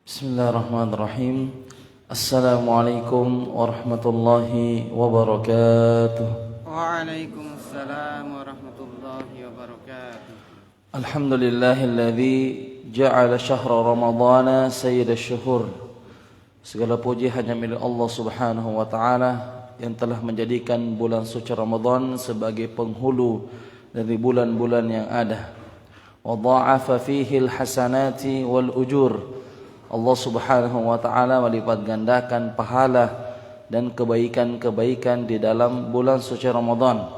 Bismillahirrahmanirrahim. Assalamualaikum warahmatullahi wabarakatuh. Waalaikumsalam warahmatullahi wabarakatuh. Alhamdulillahilladzi ja'ala syahra ramadhana sayyidash syuhur. Segala puji hanya milik Allah Subhanahu wa taala yang telah menjadikan bulan suci Ramadan sebagai penghulu dari bulan-bulan yang ada. Wa dha'afa fihi al-hasanati wal ujur. Allah Subhanahu wa taala melipat gandakan pahala dan kebaikan-kebaikan di dalam bulan suci Ramadan.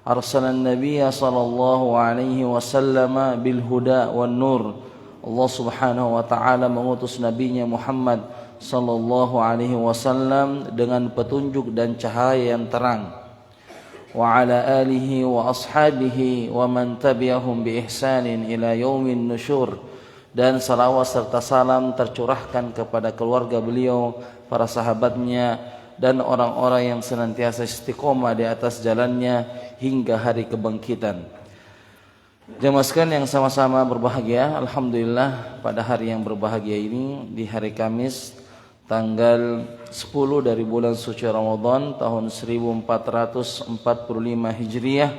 Arsalan nabiyya sallallahu alaihi wasallam bil huda wan nur. Allah Subhanahu wa taala mengutus nabinya Muhammad sallallahu alaihi wasallam dengan petunjuk dan cahaya yang terang. Wa ala alihi wa ashabihi wa man tabi'ahum bi ihsanin ila yaumin nusyur. Dan salawat serta salam tercurahkan kepada keluarga beliau, para sahabatnya, dan orang-orang yang senantiasa istiqomah di atas jalannya hingga hari kebangkitan. Jemaah sekalian yang sama-sama berbahagia, alhamdulillah pada hari yang berbahagia ini, di hari Kamis tanggal 10 dari bulan suci Ramadan tahun 1445 Hijriah,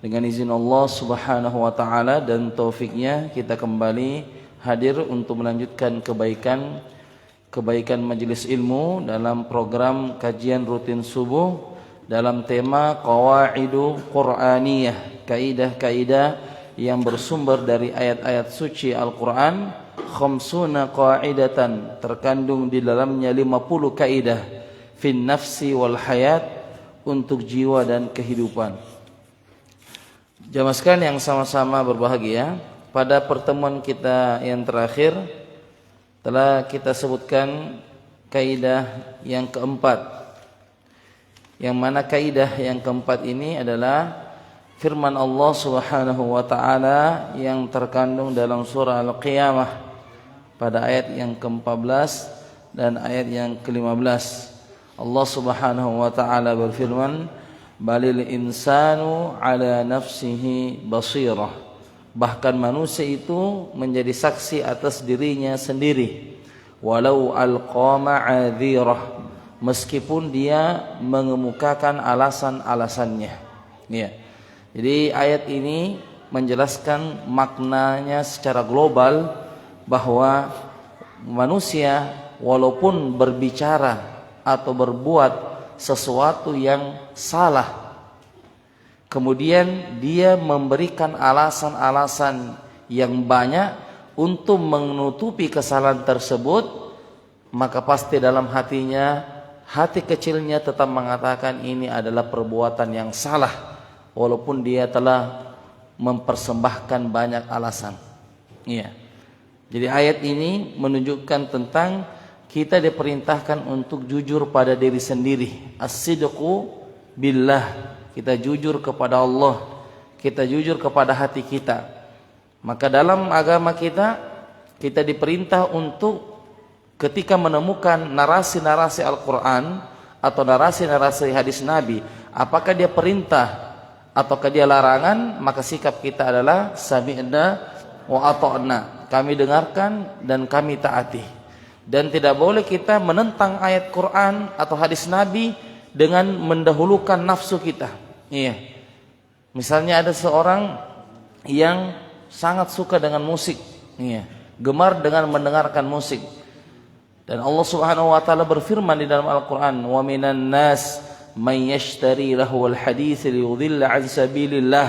dengan izin Allah Subhanahu wa taala dan taufiknya kita kembali hadir untuk melanjutkan kebaikan majelis ilmu dalam program kajian rutin subuh dalam tema Qawaidu Qur'aniyah, kaidah-kaidah yang bersumber dari ayat-ayat suci Al-Qur'an. Khamsuna qaidatan, terkandung di dalamnya 50 kaidah fin nafsi wal hayat, untuk jiwa dan kehidupan. Jamaah sekalian yang sama-sama berbahagia, pada pertemuan kita yang terakhir telah kita sebutkan kaidah yang keempat, yang mana kaidah yang keempat ini adalah firman Allah Subhanahu wa taala yang terkandung dalam surah Al-Qiyamah pada ayat yang ke-14 dan ayat yang ke-15. Allah Subhanahu wa taala berfirman, balil insanu ala nafsihi basirah. Bahkan manusia itu menjadi saksi atas dirinya sendiri. Walau alqa ma'adhirah, meskipun dia mengemukakan alasan-alasannya. Ya. Jadi ayat ini menjelaskan maknanya secara global bahwa manusia walaupun berbicara atau berbuat sesuatu yang salah, kemudian dia memberikan alasan-alasan yang banyak untuk menutupi kesalahan tersebut, maka pasti dalam hatinya, hati kecilnya tetap mengatakan ini adalah perbuatan yang salah, walaupun dia telah mempersembahkan banyak alasan. Iya. Jadi ayat ini menunjukkan tentang kita diperintahkan untuk jujur pada diri sendiri. As-sidqu billah. Kita jujur kepada Allah, kita jujur kepada hati kita. Maka dalam agama kita diperintah untuk ketika menemukan narasi-narasi Al-Quran atau narasi-narasi hadis Nabi, apakah dia perintah ataukah dia larangan, maka sikap kita adalah sami'na wa ata'na, kami dengarkan dan kami taati. Dan tidak boleh kita menentang ayat Quran atau hadis Nabi dengan mendahulukan nafsu kita. Iya. Misalnya ada seorang yang sangat suka dengan musik, iya, gemar dengan mendengarkan musik. Dan Allah Subhanahu wa taala berfirman di dalam Al-Qur'an, "Wa minan nas may yashtari lahwal hadits liyudhilla 'an sabilillah."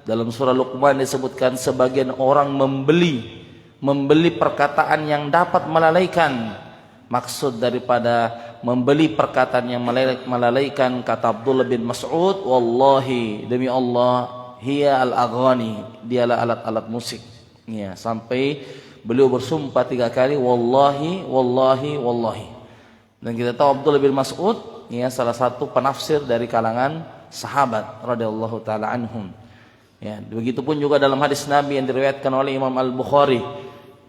Dalam surah Luqman disebutkan sebagian orang membeli perkataan yang dapat melalaikan. Maksud daripada membeli perkataan yang melalaikan, kata Abdullah bin Mas'ud, wallahi, demi Allah, hiya al-aghani, dialah alat-alat musik. Ya, sampai beliau bersumpah 3 kali, wallahi, wallahi, wallahi. Dan kita tahu Abdullah bin Mas'ud, ya, salah satu penafsir dari kalangan sahabat radhiyallahu taala anhum. Ya, begitupun juga dalam hadis Nabi yang diriwayatkan oleh Imam Al-Bukhari.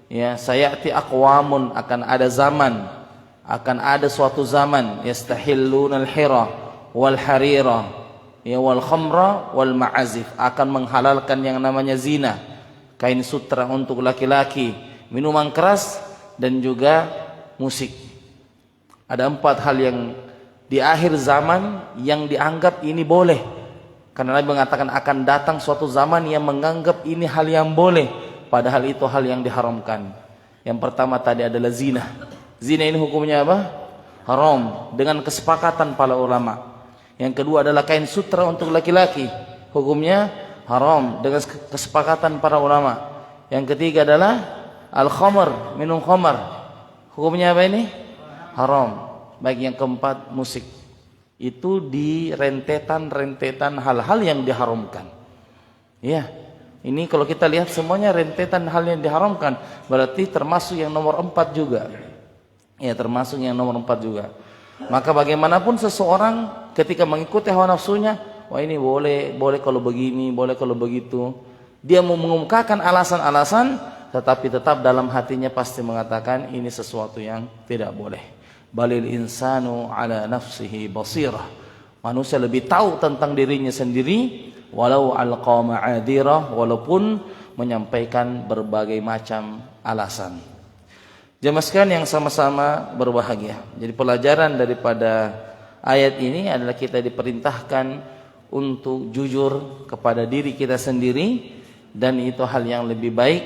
Ya, sayati aqwamun, akan ada zaman, akan ada suatu zaman, yastahillunal hira wal harira, ya, wal khamra wal ma'azif, akan menghalalkan yang namanya zina, kain sutra untuk laki-laki, minuman keras dan juga musik. Ada 4 hal yang di akhir zaman yang dianggap ini boleh. Karena Nabi mengatakan akan datang suatu zaman yang menganggap ini hal yang boleh, padahal itu hal yang diharamkan. Yang pertama tadi adalah zina. Zina ini hukumnya apa? Haram dengan kesepakatan para ulama. Yang kedua adalah kain sutra untuk laki-laki, hukumnya haram dengan kesepakatan para ulama. Yang ketiga adalah al-khamr, minum khamar, hukumnya apa ini? Haram. Baik, yang keempat musik. Itu di rentetan hal-hal yang diharamkan. Ya, ini kalau kita lihat semuanya rentetan hal yang diharamkan, berarti termasuk yang nomor 4 juga. Ya, termasuk yang nomor 4 juga. Maka bagaimanapun seseorang ketika mengikuti hawa nafsunya, wah ini boleh kalau begini, boleh kalau begitu. Dia mau mengungkapkan alasan-alasan, tetapi tetap dalam hatinya pasti mengatakan ini sesuatu yang tidak boleh. Balil insanu ala nafsihi basirah. Manusia lebih tahu tentang dirinya sendiri, walau alqa ma'adirah, walaupun menyampaikan berbagai macam alasan. Jemaah sekalian yang sama-sama berbahagia. Jadi pelajaran daripada ayat ini adalah kita diperintahkan untuk jujur kepada diri kita sendiri, dan itu hal yang lebih baik,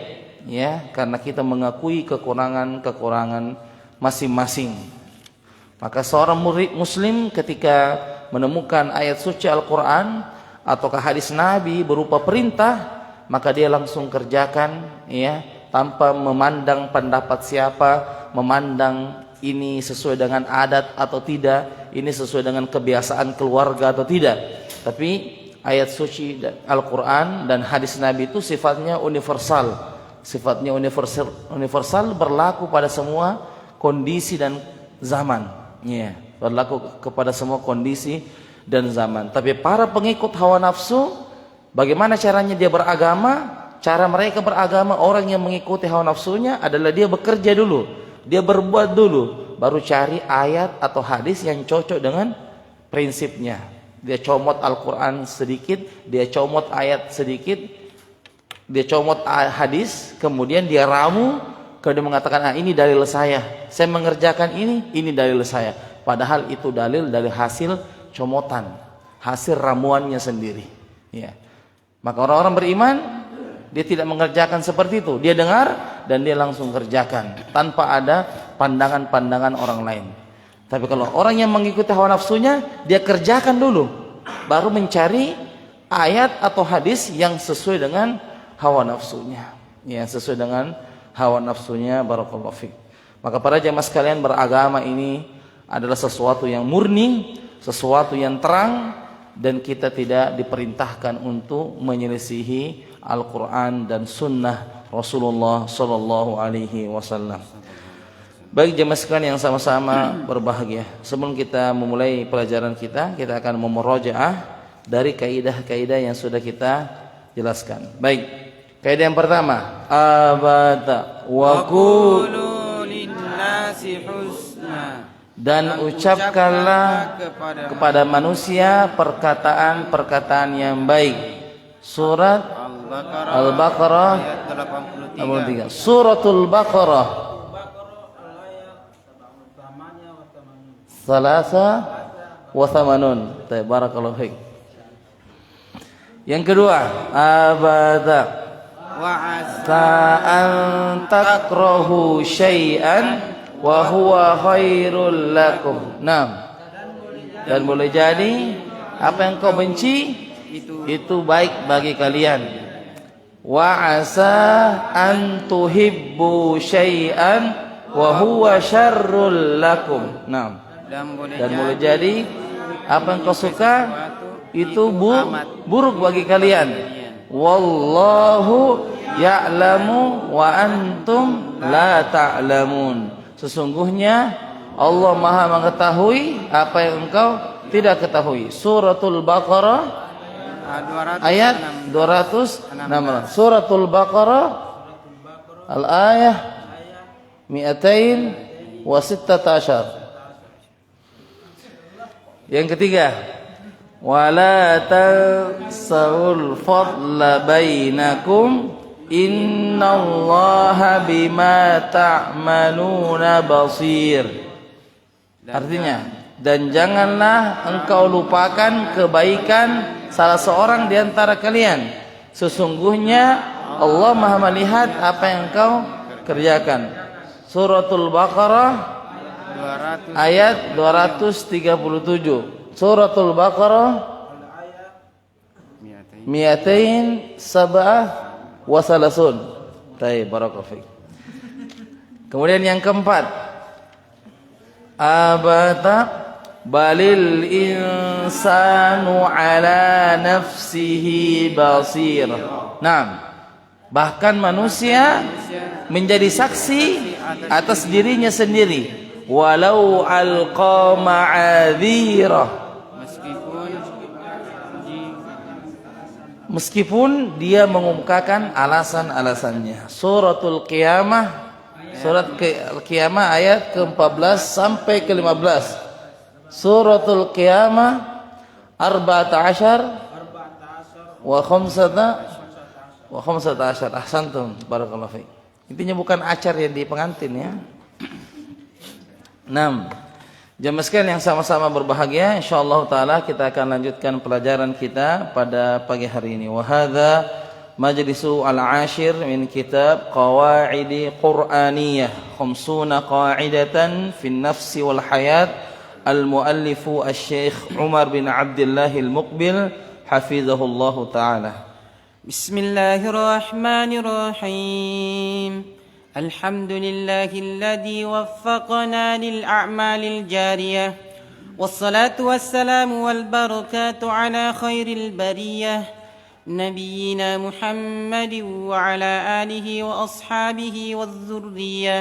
ya, karena kita mengakui kekurangan masing-masing. Maka seorang murid muslim ketika menemukan ayat suci Al-Quran ataukah hadis Nabi berupa perintah, maka dia langsung kerjakan, ya, tanpa memandang pendapat siapa, memandang ini sesuai dengan adat atau tidak, ini sesuai dengan kebiasaan keluarga atau tidak. Tapi ayat suci Al-Quran dan hadis Nabi itu sifatnya universal. Sifatnya universal berlaku pada semua kondisi dan zaman. Ya, berlaku kepada semua kondisi dan zaman. Tapi para pengikut hawa nafsu, bagaimana caranya dia beragama? Cara mereka beragama, orang yang mengikuti hawa nafsunya adalah dia bekerja dulu, dia berbuat dulu, baru cari ayat atau hadis yang cocok dengan prinsipnya. Dia comot Al-Quran sedikit, dia comot ayat sedikit, dia comot hadis, kemudian dia ramu, kalau dia mengatakan ini dalil saya mengerjakan ini dalil saya, padahal itu dalil dari hasil comotan, hasil ramuannya sendiri. Ya. Maka orang-orang beriman, dia tidak mengerjakan seperti itu. Dia dengar dan dia langsung kerjakan tanpa ada pandangan-pandangan orang lain. Tapi kalau orang yang mengikuti hawa nafsunya, dia kerjakan dulu, baru mencari ayat atau hadis yang sesuai dengan hawa nafsunya. Ya, sesuai dengan hawa nafsunya. Barakallahu fiik. Maka para jamaah sekalian, beragama ini adalah sesuatu yang murni, sesuatu yang terang, dan kita tidak diperintahkan untuk menyelisihi Al-Quran dan Sunnah Rasulullah Sallallahu Alaihi Wasallam. Baik jemaah sekalian yang sama-sama berbahagia, sebelum kita memulai pelajaran kita akan memurojaah dari kaidah-kaidah yang sudah kita jelaskan. Baik, kaidah yang pertama, abada wa qulu linnasi husna, dan ucapkanlah kepada manusia perkataan-perkataan yang baik. Surat Al-Baqarah 83. Suratul Baqarah Salasa wa thamanun. Barakallahu fiik. Yang kedua, abada wa asa an takrahu syai'an wa huwa khairul lakum. Nah, dan boleh jadi apa yang kau benci itu baik bagi kalian. Wa asa an tuhibbu syai'an wa huwa syarrul lakum. Nah, dan boleh jadi apa yang kau suka itu buruk bagi kalian. Wallahu ya'lamu wa antum la ta'lamun. Sesungguhnya Allah Maha mengetahui apa yang engkau tidak ketahui. Suratul Baqarah ayat 216. Suratul Baqarah al-ayah 216. Yang ketiga, wala tansawul fadla bainakum Innallaha bima ta'maluna basir. Artinya, dan janganlah engkau lupakan kebaikan salah seorang di antara kalian. Sesungguhnya Allah Maha melihat apa yang engkau kerjakan. Suratul Baqarah 200 ayat 237. Suratul Baqarah mi'atain sab'ah wa salasun. Baik, barakallahu fiik. Kemudian yang keempat, abata balil insanu ala nafsihi basir. Nah, bahkan manusia menjadi saksi atas dirinya sendiri, walau alqa ma'adzirah, meskipun dia mengumumkakan alasan-alasannya. Suratul Qiyamah, surat Qiyamah ayat ke-14 sampai ke-15. Suratul Qiyamah 14 wa 15 ahsantum barakallahu fiik. Intinya bukan acar yang di pengantin ya. 6. Jamaah sekalian yang sama-sama berbahagia, insyaallah taala kita akan lanjutkan pelajaran kita pada pagi hari ini. Wa hadza majlisu al-ashir min kitab Qawaidi Qur'aniyah 50 qa'idatan fi an-nafs wal hayat al-muallifu asy-syekh Umar bin Abdullah al-Muqbil hafizahullah taala. Bismillahirrahmanirrahim. الحمد لله الذي وفقنا للأعمال الجارية والصلاة والسلام والبركات على خير البرية نبينا محمد وعلى آله وأصحابه والذرية.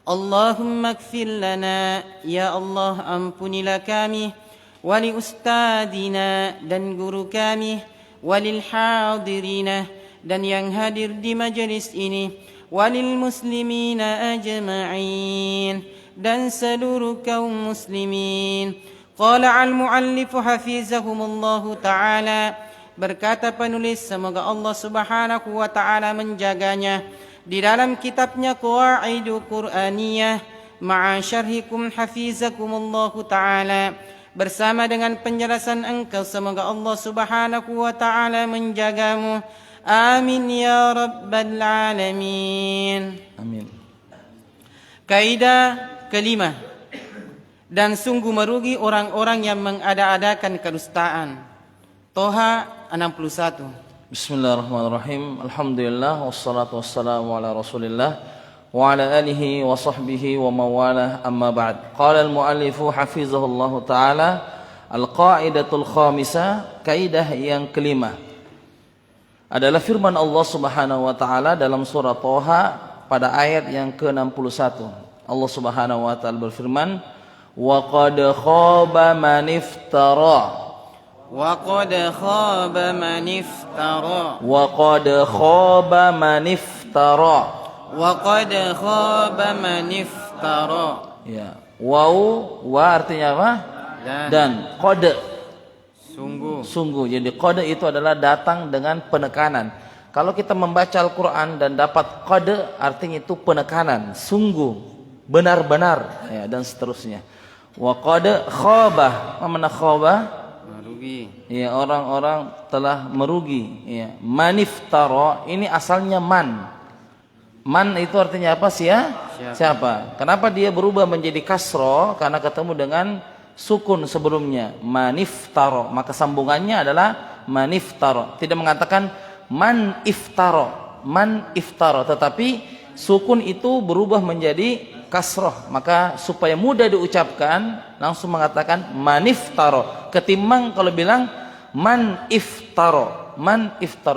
اللهم اغفر لنا يا الله ampuni kami ولأستاذنا dan guru kami وللحاضرين dan yang hadir di majelis ini walil muslimina ajma'in dan seluruh kaum muslimin. Qala al-muallif hafizahumullahu ta'ala, berkata penulis semoga Allah subhanahu wa ta'ala menjaganya, di dalam kitabnya Qawaidu Qur'aniyah ma'a syarhikum hafizakumullahu ta'ala, bersama dengan penjelasan engkau semoga Allah subhanahu wa ta'ala menjagamu. Amin ya rabbal alamin. Amin. Kaidah kelima, dan sungguh merugi orang-orang yang mengada-adakan kedustaan. Toha 61. Bismillahirrahmanirrahim. Alhamdulillah wassalatu wassalamu ala Rasulillah wa ala alihi wa sahbihi wa mawalah, amma ba'd. Qala al-muallifu hafizahullahu taala, al-qaidatul khamisah, kaidah yang kelima adalah firman Allah Subhanahu wa taala dalam surah Thaha pada ayat yang ke-61. Allah Subhanahu wa taala berfirman, wa qad khaba man iftara. Wa qad khaba man iftara. Wa qad khaba man iftara. Wa qad khaba man iftara. Ya, wa artinya apa? Dan qad, sungguh. Jadi qad itu adalah datang dengan penekanan. Kalau kita membaca Al-Quran dan dapat qad, artinya itu penekanan, sungguh, benar-benar, ya, dan seterusnya. Wa qad khaba, apa makna khaba? Merugi. Ya, orang-orang telah merugi. Ya. Maniftara ini asalnya man. Man itu artinya apa sih ya? Siapa? Kenapa dia berubah menjadi kasro? Karena ketemu dengan sukun sebelumnya, maniftaro, maka sambungannya adalah maniftaro. Tidak mengatakan man iftaro, tetapi sukun itu berubah menjadi kasroh, maka supaya mudah diucapkan langsung mengatakan maniftaro, ketimbang kalau bilang man iftaro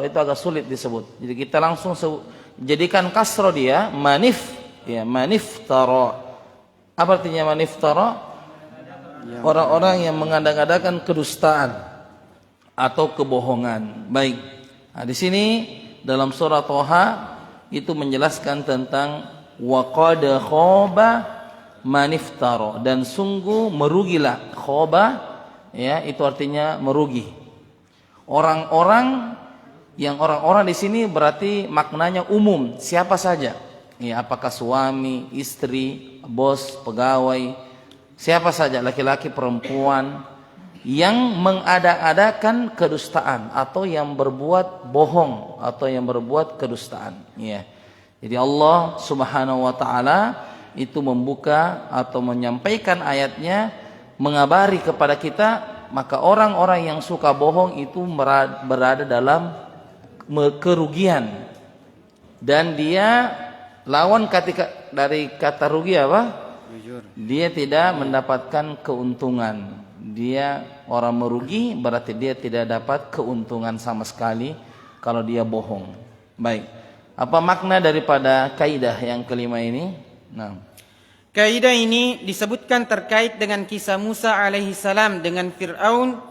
itu agak sulit disebut. Jadi kita langsung jadikan kasroh dia, maniftaro. Apa artinya maniftaro? Orang-orang yang mengada-adakan kedustaan atau kebohongan. Baik. Nah, di sini dalam surah Thaha itu menjelaskan tentang wa qad khaba man iftara, dan sungguh merugilah. Khaba ya itu artinya merugi. Orang-orang Yang orang-orang di sini berarti maknanya umum, siapa saja. Ya, apakah suami, istri, bos, pegawai, siapa saja, laki-laki, perempuan yang mengada-adakan kedustaan atau yang berbuat bohong atau yang berbuat kedustaan. Ya. Jadi Allah Subhanahu wa taala itu membuka atau menyampaikan ayatnya, mengabari kepada kita, maka orang-orang yang suka bohong itu berada dalam kerugian. Dan dia lawan dari kata rugi apa? Jujur. Dia tidak mendapatkan keuntungan. Dia orang merugi, berarti dia tidak dapat keuntungan sama sekali kalau dia bohong. Baik. Apa makna daripada kaidah yang kelima ini? Nah, Kaidah ini disebutkan terkait dengan kisah Musa alaihissalam dengan Fir'aun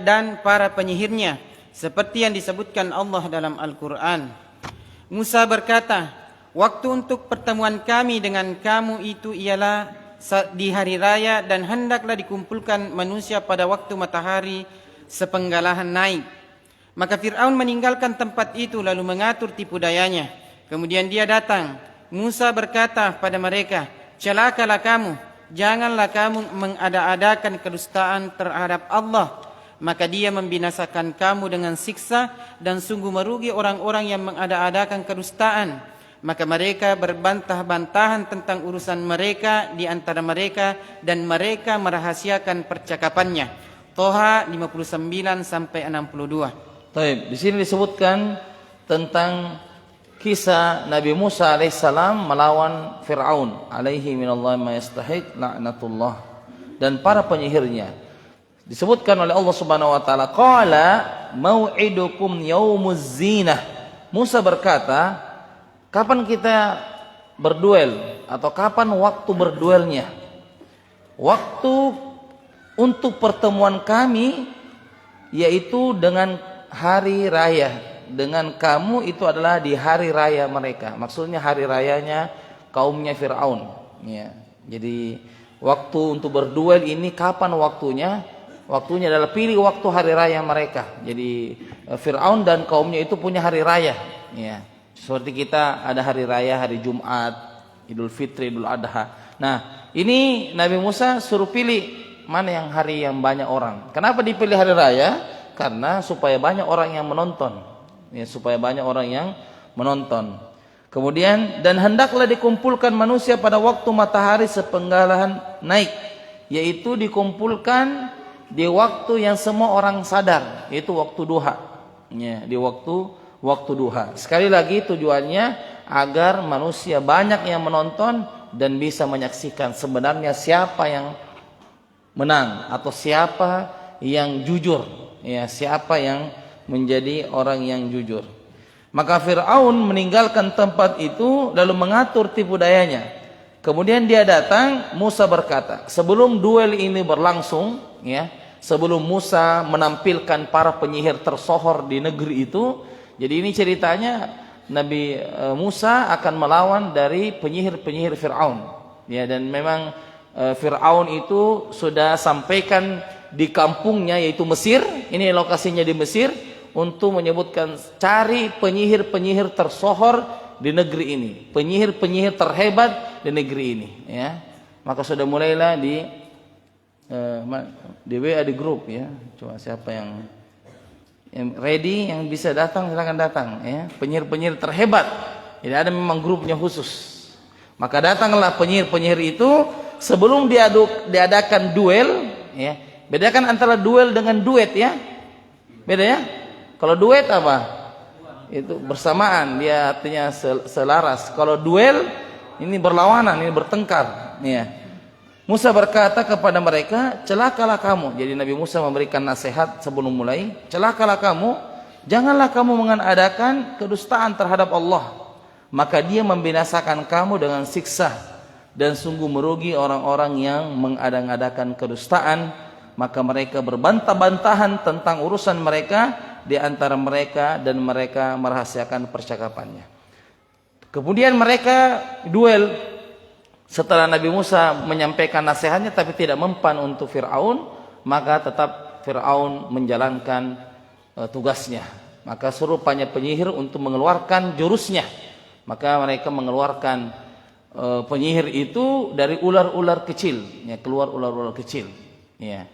dan para penyihirnya, seperti yang disebutkan Allah dalam Al-Quran. Musa berkata, waktu untuk pertemuan kami dengan kamu itu ialah di hari raya, dan hendaklah dikumpulkan manusia pada waktu matahari sepenggalahan naik. Maka Fir'aun meninggalkan tempat itu lalu mengatur tipu dayanya. Kemudian dia datang. Musa berkata pada mereka, celakalah kamu, janganlah kamu mengada-adakan kedustaan terhadap Allah, maka dia membinasakan kamu dengan siksa, dan sungguh merugi orang-orang yang mengada-adakan kedustaan. Maka mereka berbantah-bantahan tentang urusan mereka di antara mereka, dan mereka merahasiakan percakapannya. Toha 59 sampai 62. baik. Di sini disebutkan tentang kisah Nabi Musa alaihissalam melawan Fir'aun alaihi minallahi ma yastahiq la'natullah dan para penyihirnya. Disebutkan oleh Allah Subhanahu wa taala, qala mau'idukum yaumuz zinah. Musa berkata, kapan kita berduel atau kapan waktu berduelnya? Waktu untuk pertemuan kami yaitu dengan hari raya. Dengan kamu itu adalah di hari raya mereka. Maksudnya hari rayanya kaumnya Fir'aun. Ya. Jadi waktu untuk berduel ini kapan waktunya? Waktunya adalah pilih waktu hari raya mereka. Jadi Fir'aun dan kaumnya itu punya hari raya. Ya. Seperti kita ada hari raya, hari Jumat, Idul Fitri, Idul Adha. Nah, ini Nabi Musa suruh pilih mana yang hari yang banyak orang. Kenapa dipilih hari raya? Karena supaya banyak orang yang menonton. Ya, supaya banyak orang yang menonton. Kemudian, dan hendaklah dikumpulkan manusia pada waktu matahari sepenggalahan naik, yaitu dikumpulkan di waktu yang semua orang sadar, yaitu waktu duha. Ya, di waktu duha. Sekali lagi tujuannya agar manusia banyak yang menonton dan bisa menyaksikan sebenarnya siapa yang menang atau siapa yang jujur, ya, siapa yang menjadi orang yang jujur. Maka Fir'aun meninggalkan tempat itu lalu mengatur tipu dayanya. Kemudian dia datang, Musa berkata, sebelum duel ini berlangsung, ya, sebelum Musa menampilkan para penyihir tersohor di negeri itu, jadi ini ceritanya Nabi Musa akan melawan dari penyihir-penyihir Fir'aun. Ya, dan memang Fir'aun itu sudah sampaikan di kampungnya yaitu Mesir, ini lokasinya di Mesir, untuk menyebutkan cari penyihir-penyihir tersohor di negeri ini, penyihir-penyihir terhebat di negeri ini, ya. Maka sudah mulailah di WA di grup, ya. Coba siapa yang ready, yang bisa datang silakan datang, ya. Penyihir-penyihir terhebat. Jadi ada memang grupnya khusus. Maka datanglah penyihir-penyihir itu sebelum diadakan duel, ya. Bedakan antara duel dengan duet, ya. Beda, ya. Kalau duet apa? Itu bersamaan, dia artinya selaras. Kalau duel ini berlawanan, ini bertengkar, ya. Musa berkata kepada mereka, celakalah kamu. Jadi Nabi Musa memberikan nasihat sebelum mulai, celakalah kamu, janganlah kamu mengadakan kedustaan terhadap Allah, maka dia membinasakan kamu dengan siksa, dan sungguh merugi orang-orang yang mengada-adakan kedustaan. Maka mereka berbantah-bantahan tentang urusan mereka di antara mereka, dan mereka merahasiakan percakapannya. Kemudian mereka duel. Setelah Nabi Musa menyampaikan nasihatnya tapi tidak mempan untuk Fir'aun, maka tetap Fir'aun menjalankan tugasnya. Maka suruh penyihir untuk mengeluarkan jurusnya. Maka mereka mengeluarkan penyihir itu dari ular-ular kecil, ya, keluar ular-ular kecil, ya.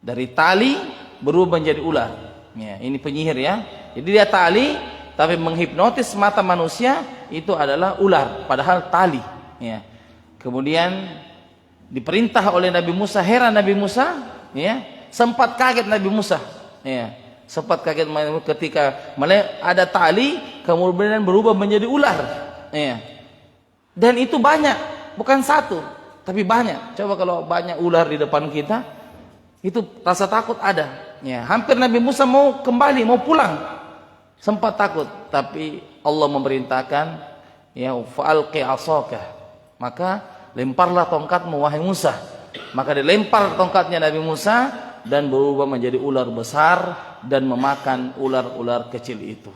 Dari tali berubah menjadi ular. Ya, ini penyihir ya. Jadi dia tali tapi menghipnotis mata manusia, itu adalah ular padahal tali, ya. Kemudian diperintah oleh Nabi Musa, heran Nabi Musa, ya. Sempat kaget Nabi Musa, ya. Sempat kaget ketika ada tali kemudian berubah menjadi ular, ya. Dan itu banyak, bukan satu, tapi banyak. Coba kalau banyak ular di depan kita, itu rasa takut ada, ya. Hampir Nabi Musa mau kembali, mau pulang. Sempat takut, tapi Allah memerintahkan, ya, fa'alqi 'asaka. Maka lemparlah tongkatmu wahai Musa. Maka dilempar tongkatnya Nabi Musa dan berubah menjadi ular besar dan memakan ular-ular kecil itu.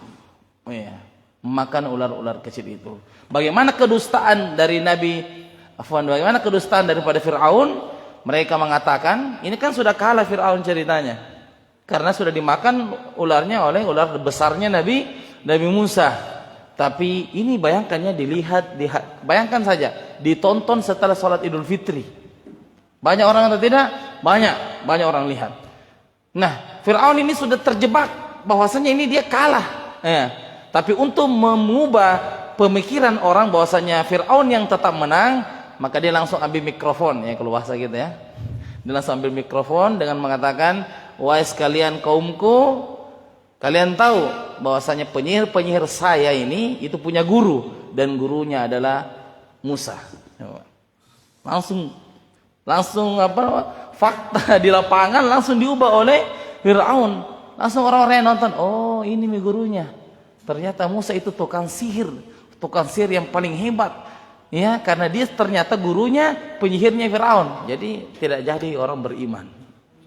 Ya, memakan ular-ular kecil itu. Bagaimana kedustaan dari bagaimana kedustaan daripada Fir'aun? Mereka mengatakan, ini kan sudah kalah Fir'aun ceritanya. Karena sudah dimakan ularnya oleh ular besarnya Nabi Musa. Tapi ini bayangkannya bayangkan saja, ditonton setelah sholat Idul Fitri. Banyak orang atau tidak? Banyak orang lihat. Nah, Fir'aun ini sudah terjebak bahwasanya ini dia kalah. Ya. Tapi untuk mengubah pemikiran orang bahwasanya Fir'aun yang tetap menang, maka dia langsung ambil mikrofon, ya, kalau bahasa gitu ya. Dia langsung ambil mikrofon dengan mengatakan, wahai sekalian kaumku, kalian tahu bahwasanya penyihir saya ini itu punya guru, dan gurunya adalah Musa. Langsung fakta di lapangan langsung diubah oleh Fir'aun. Langsung orang-orang yang nonton, oh ini gurunya. Ternyata Musa itu tukang sihir yang paling hebat. Ya, karena dia ternyata gurunya penyihirnya Fir'aun. Jadi tidak jadi orang beriman.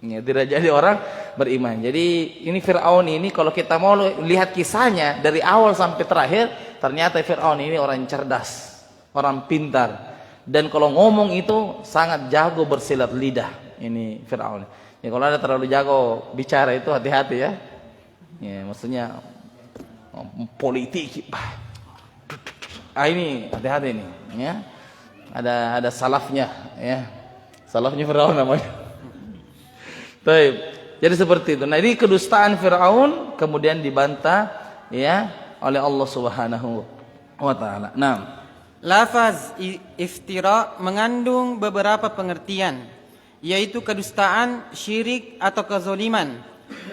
Ya, tidak jadi orang beriman. Jadi ini Fir'aun ini kalau kita mau lihat kisahnya dari awal sampai terakhir, ternyata Fir'aun ini orang cerdas, orang pintar. Dan kalau ngomong itu sangat jago bersilat lidah. Ini Fir'aun. Ya, kalau ada terlalu jago bicara itu hati-hati ya. Ya, maksudnya politik. Ini hati-hati ini, ya. Ada salafnya, ya. Salafnya Fir'aun namanya. Baik. Jadi seperti itu. Nah, ini kedustaan Fir'aun kemudian dibantah, ya, oleh Allah Subhanahu wa taala. Nah, lafaz iftira mengandung beberapa pengertian, yaitu kedustaan, syirik atau kezaliman.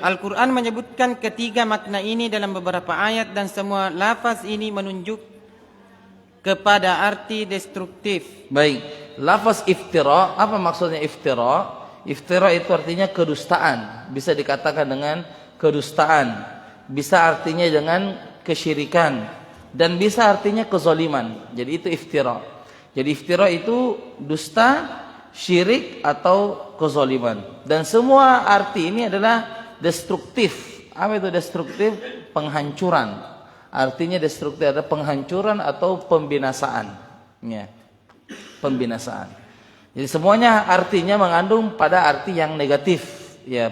Al-Quran menyebutkan ketiga makna ini dalam beberapa ayat, dan semua lafaz ini menunjuk kepada arti destruktif. Baik, lafaz iftira, apa maksudnya iftira? Iftira itu artinya kedustaan. Bisa dikatakan dengan kedustaan, bisa artinya dengan kesyirikan, dan bisa artinya kezaliman. Jadi itu iftira. Jadi iftira itu dusta, syirik atau kezaliman. Dan semua arti ini adalah destruktif. Apa itu destruktif? Penghancuran. Artinya destruktif ada penghancuran atau pembinasaan. Ya. Pembinasaan. Jadi semuanya artinya mengandung pada arti yang negatif, ya,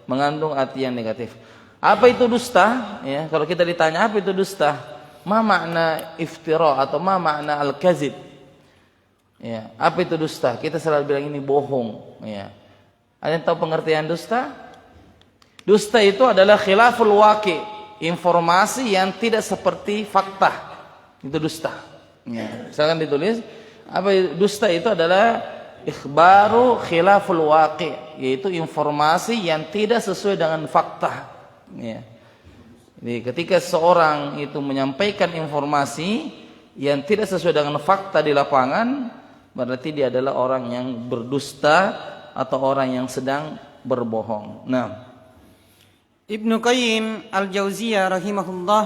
mengandung arti yang negatif. Apa itu dusta? Ya, kalau kita ditanya apa itu dusta? Ma makna iftira atau ma makna al-kazib? Ya, apa itu dusta? Kita selalu bilang ini bohong, ya. Ada yang tahu pengertian dusta? Dusta itu adalah khilaful waqi'. Informasi yang tidak seperti fakta, itu dusta. Ya, misalkan ditulis apa dusta itu adalah ikhbaru khilaful waqi', yaitu informasi yang tidak sesuai dengan fakta. Ya. Jadi ketika seorang itu menyampaikan informasi yang tidak sesuai dengan fakta di lapangan, berarti dia adalah orang yang berdusta atau orang yang sedang berbohong. Nah, Ibnu Qayyim Al-Jauziyah rahimahullah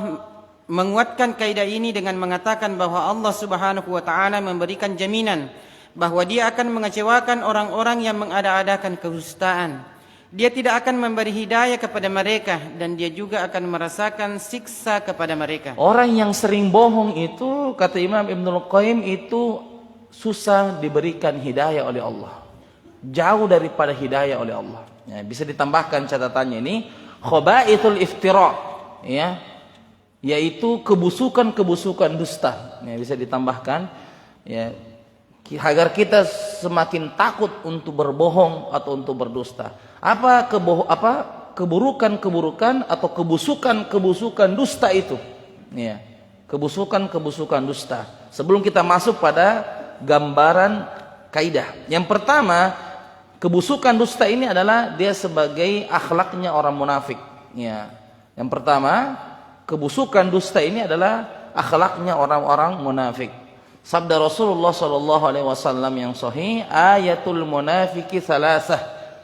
menguatkan kaidah ini dengan mengatakan bahwa Allah Subhanahu wa taala memberikan jaminan bahwa Dia akan mengecewakan orang-orang yang mengada-adakan kedustaan. Dia tidak akan memberi hidayah kepada mereka, dan Dia juga akan merasakan siksa kepada mereka. Orang yang sering bohong itu, kata Imam Ibnu Qayyim, itu susah diberikan hidayah oleh Allah. Jauh daripada hidayah oleh Allah. Ya, bisa ditambahkan catatannya ini, khaba'ithul iftira. ya, yaitu kebusukan-kebusukan dusta. Ya, bisa ditambahkan ya, agar kita semakin takut untuk berbohong atau untuk berdusta. Apa keburukan-keburukan atau kebusukan-kebusukan dusta itu? Ya, kebusukan-kebusukan dusta. Sebelum kita masuk pada gambaran kaidah. Yang pertama, kebusukan dusta ini adalah dia sebagai akhlaknya orang munafik. Ya. Yang pertama, kebusukan dusta ini adalah akhlaknya orang-orang munafik. Sabda Rasulullah sallallahu alaihi wasallam yang sahih, ayatul munafiki salasah.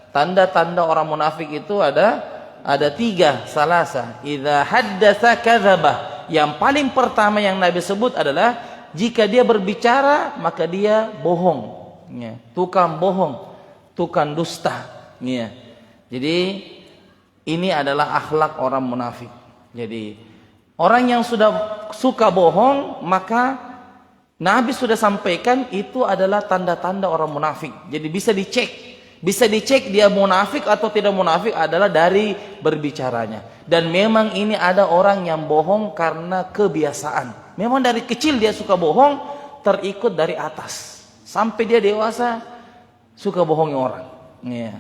Tanda-tanda orang munafik itu ada 3, salasah. Idza haddatsa kadzaba. Yang paling pertama yang Nabi sebut adalah jika dia berbicara maka dia bohong. Ya, tukang bohong, tukang dusta. Ya. Jadi ini adalah akhlak orang munafik. Jadi orang yang sudah suka bohong, maka Nabi sudah sampaikan itu adalah tanda-tanda orang munafik. Jadi bisa dicek dia munafik atau tidak munafik adalah dari berbicaranya. Dan memang ini ada orang yang bohong karena kebiasaan. Memang dari kecil dia suka bohong, terikut dari atas sampai dia dewasa suka bohongi orang. Ya.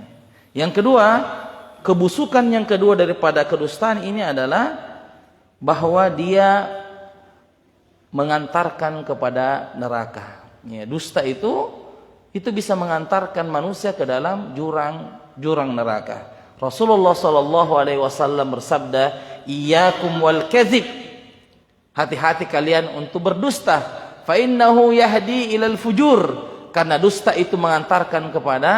Yang kedua, kebusukan yang kedua daripada kedustaan ini adalah bahwa dia mengantarkan kepada neraka. Ya, dusta itu bisa mengantarkan manusia ke dalam jurang neraka. Rasulullah sallallahu alaihi wasallam bersabda, "Iyyakum wal kadzib." Hati-hati kalian untuk berdusta. Fa innahu yahdi ilal fujur. Karena dusta itu mengantarkan kepada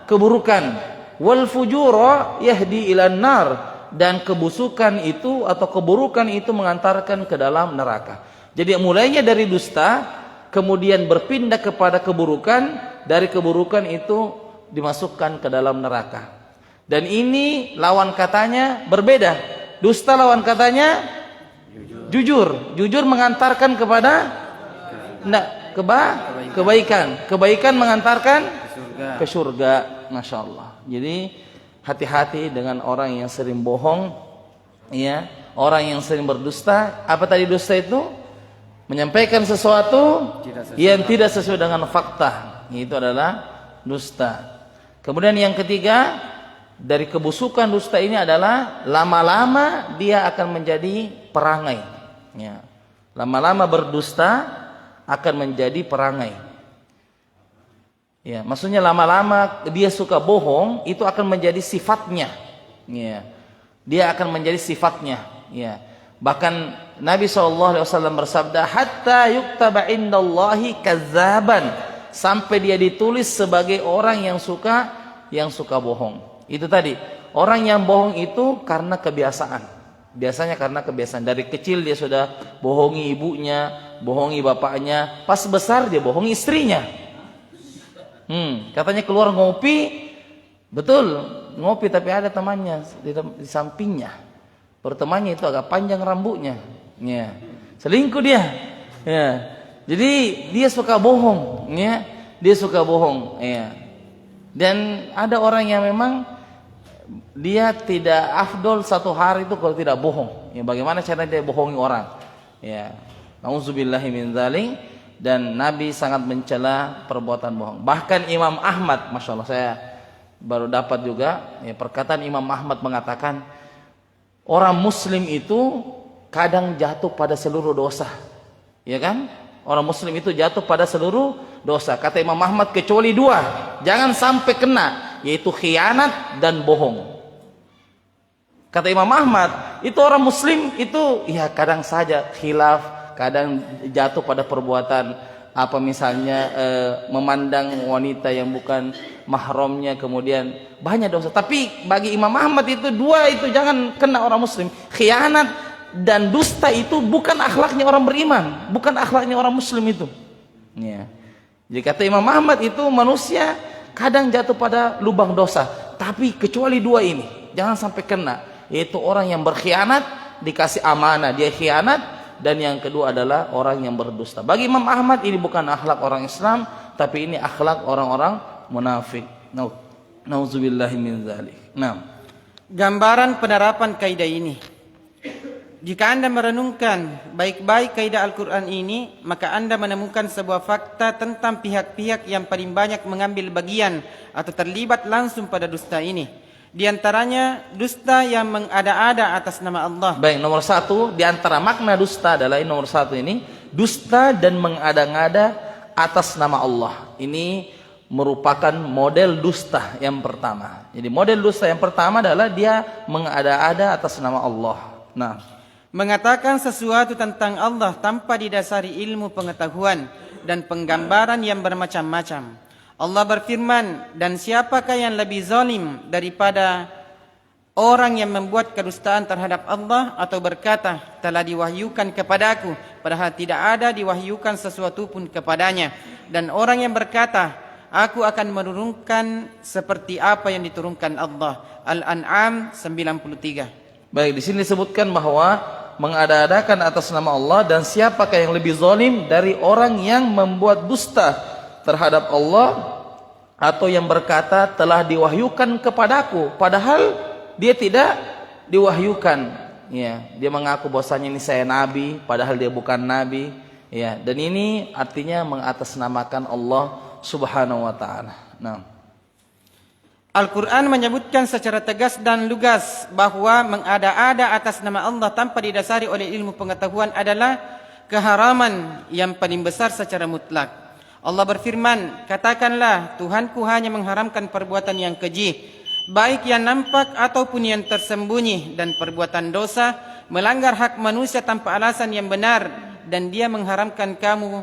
keburukan. Wal fujura yahdi ilan nar. Dan kebusukan itu atau keburukan itu mengantarkan ke dalam neraka. Jadi mulainya dari dusta, kemudian berpindah kepada keburukan, dari keburukan itu dimasukkan ke dalam neraka. Dan ini lawan katanya berbeda. Dusta lawan katanya jujur. Jujur mengantarkan kepada kebaikan. Kebaikan mengantarkan ke surga. Masya Allah. Jadi hati-hati dengan orang yang sering bohong, ya, orang yang sering berdusta. Apa tadi dusta itu? Menyampaikan sesuatu yang tidak sesuai dengan fakta. Itu adalah dusta. Kemudian yang ketiga, dari kebusukan dusta ini adalah lama-lama dia akan menjadi perangai. Ya. Lama-lama berdusta akan menjadi perangai. Ya, maksudnya lama-lama dia suka bohong, itu akan menjadi sifatnya. Ya. Dia akan menjadi sifatnya. Ya. Bahkan Nabi SAW bersabda, hatta yuktaba indallahi kazzaban, sampai dia ditulis sebagai orang yang suka bohong. Itu tadi, orang yang bohong itu karena kebiasaan. Biasanya karena kebiasaan. Dari kecil dia sudah bohongi ibunya, bohongi bapaknya. Pas besar dia bohongi istrinya. Katanya keluar ngopi, betul ngopi tapi ada temannya di sampingnya. Bertemannya itu agak panjang rambutnya. Ya. Selingkuh dia. Ya. Jadi dia suka bohong. Ya. Dia suka bohong. Ya. Dan ada orang yang memang dia tidak afdol satu hari itu kalau tidak bohong. Ya, bagaimana cara dia bohongi orang? Ya. Nauzubillahi min dzalik. Dan Nabi sangat mencela perbuatan bohong. Bahkan Imam Ahmad, Masya Allah, saya baru dapat juga ya, perkataan Imam Ahmad mengatakan, orang muslim itu kadang jatuh pada seluruh dosa. Ya kan? Orang muslim itu jatuh pada seluruh dosa. Kata Imam Ahmad kecuali 2, jangan sampai kena, yaitu khianat dan bohong. Kata Imam Ahmad, itu orang muslim itu ya kadang saja khilaf, kadang jatuh pada perbuatan apa misalnya memandang wanita yang bukan mahramnya, kemudian banyak dosa. Tapi bagi Imam Ahmad itu 2 itu jangan kena orang muslim. Khianat dan dusta itu bukan akhlaknya orang beriman, bukan akhlaknya orang muslim itu. Ya. Jadi kata Imam Ahmad itu manusia kadang jatuh pada lubang dosa, tapi kecuali 2 ini jangan sampai kena, yaitu orang yang berkhianat, dikasih amanah dia khianat, dan yang kedua adalah orang yang berdusta. Bagi Imam Ahmad ini bukan akhlak orang Islam, tapi ini akhlak orang-orang munafik. Nauzubillahi min dzalik. Nah, gambaran penerapan kaidah ini. Jika Anda merenungkan baik-baik kaidah Al-Quran ini, maka Anda menemukan sebuah fakta tentang pihak-pihak yang paling banyak mengambil bagian atau terlibat langsung pada dusta ini. Di antaranya dusta yang mengada-ada atas nama Allah. Baik, nomor satu di antara makna dusta adalah nomor satu ini, dusta dan mengada-ngada atas nama Allah. Ini merupakan model dusta yang pertama. Jadi model dusta yang pertama adalah dia mengada-ada atas nama Allah. Nah, mengatakan sesuatu tentang Allah tanpa didasari ilmu pengetahuan dan penggambaran yang bermacam-macam. Allah berfirman, dan siapakah yang lebih zalim daripada orang yang membuat kedustaan terhadap Allah atau berkata, telah diwahyukan kepadaku, padahal tidak ada diwahyukan sesuatu pun kepadanya. Dan orang yang berkata, aku akan menurunkan seperti apa yang diturunkan Allah. Al-An'am 93. Baik, di sini disebutkan bahwa mengada-adakan atas nama Allah, dan siapakah yang lebih zalim dari orang yang membuat dusta terhadap Allah atau yang berkata telah diwahyukan kepadaku padahal dia tidak diwahyukan. Ya, dia mengaku bahwasanya ini saya nabi padahal dia bukan nabi. Ya, dan ini artinya mengatasnamakan Allah Subhanahu wa taala. Nah, Al-Quran menyebutkan secara tegas dan lugas bahwa mengada-ada atas nama Allah tanpa didasari oleh ilmu pengetahuan adalah keharaman yang paling besar secara mutlak. Allah berfirman, katakanlah, Tuhanku hanya mengharamkan perbuatan yang keji, baik yang nampak ataupun yang tersembunyi, dan perbuatan dosa, melanggar hak manusia tanpa alasan yang benar, dan dia mengharamkan kamu